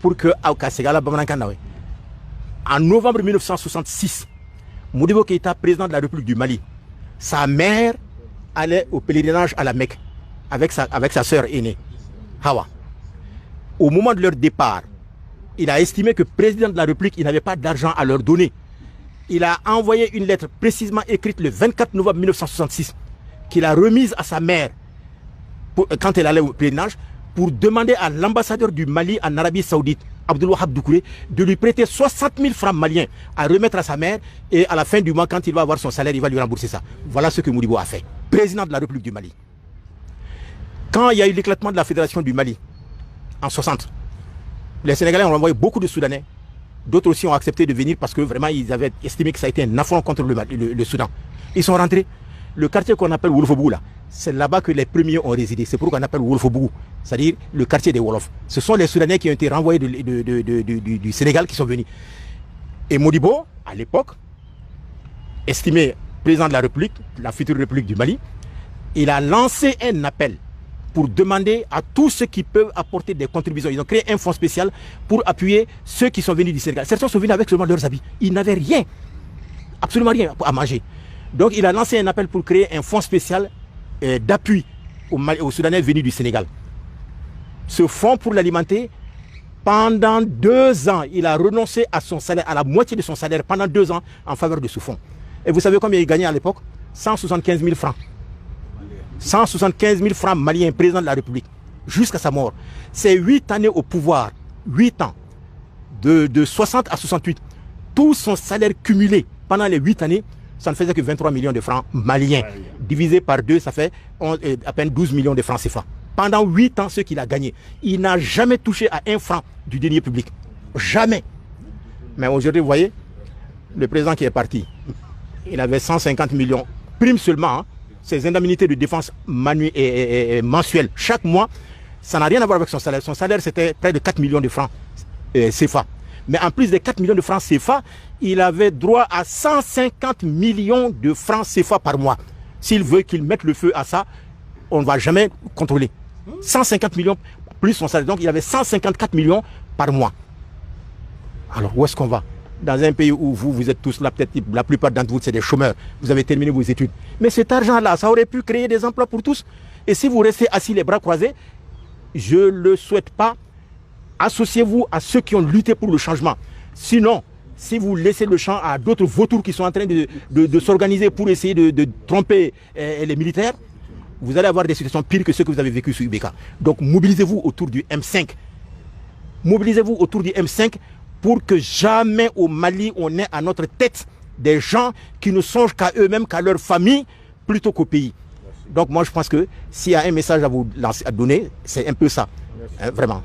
pour que en novembre 1966, Modibo Keïta, président de la République du Mali, sa mère allait au pèlerinage à la Mecque avec sa sœur aînée, Hawa. Au moment de leur départ, il a estimé que président de la République, il n'avait pas d'argent à leur donner. Il a envoyé une lettre précisément écrite le 24 novembre 1966 qu'il a remise à sa mère quand elle allait au pèlerinage pour demander à l'ambassadeur du Mali en Arabie Saoudite, Abdelwahab Doucouré, de lui prêter 60 000 francs maliens à remettre à sa mère, et à la fin du mois, quand il va avoir son salaire, il va lui rembourser ça. Voilà ce que Modibo a fait, président de la République du Mali. Quand il y a eu l'éclatement de la Fédération du Mali, en 60, les Sénégalais ont envoyé beaucoup de Soudanais. D'autres aussi ont accepté de venir parce que vraiment ils avaient estimé que ça a été un affront contre le Soudan. Ils sont rentrés. Le quartier qu'on appelle Wolfobou, là, c'est là-bas que les premiers ont résidé. C'est pourquoi on appelle Wolfobou, c'est-à-dire le quartier des Wolofs. Ce sont les Soudanais qui ont été renvoyés du Sénégal qui sont venus. Et Modibo, à l'époque, estimé président de la République, la future République du Mali, il a lancé un appel pour demander à tous ceux qui peuvent apporter des contributions. Ils ont créé un fonds spécial pour appuyer ceux qui sont venus du Sénégal. Certains sont venus avec seulement leurs habits. Ils n'avaient rien, absolument rien à manger. Donc il a lancé un appel pour créer un fonds spécial d'appui aux Soudanais venus du Sénégal. Ce fonds, pour l'alimenter, pendant 2 ans, il a renoncé à son salaire, à la moitié de son salaire, pendant 2 ans, en faveur de ce fonds. Et vous savez combien il gagnait à l'époque? 175 000 francs. 175 000 francs maliens, président de la République, jusqu'à sa mort. C'est 8 années au pouvoir, 8 ans, de 60 à 68. Tout son salaire cumulé pendant les 8 années, ça ne faisait que 23 millions de francs maliens. Divisé par 2, ça fait à peine 12 millions de francs CFA. Pendant 8 ans, ce qu'il a gagné, il n'a jamais touché à 1 franc du denier public. Jamais. Mais aujourd'hui, vous voyez, le président qui est parti, il avait 150 millions, prime seulement, hein, ses indemnités de défense mensuelles chaque mois, ça n'a rien à voir avec son salaire. Son salaire, c'était près de 4 millions de francs CFA. Mais en plus des 4 millions de francs CFA, il avait droit à 150 millions de francs CFA par mois. S'il veut qu'il mette le feu à ça, on ne va jamais contrôler. 150 millions plus son salaire. Donc il avait 154 millions par mois. Alors où est-ce qu'on va? Dans un pays où vous êtes tous là, peut-être la plupart d'entre vous, c'est des chômeurs. Vous avez terminé vos études. Mais cet argent-là, ça aurait pu créer des emplois pour tous. Et si vous restez assis les bras croisés, je ne le souhaite pas. Associez-vous à ceux qui ont lutté pour le changement. Sinon, si vous laissez le champ à d'autres vautours qui sont en train de s'organiser pour essayer de tromper les militaires, vous allez avoir des situations pires que ce que vous avez vécu sur UBK. Donc mobilisez-vous autour du M5. Mobilisez-vous autour du M5 pour que jamais au Mali on ait à notre tête des gens qui ne songent qu'à eux-mêmes, qu'à leur famille, plutôt qu'au pays. Donc moi je pense que s'il y a un message à vous lancer, à donner, c'est un peu ça, hein, vraiment.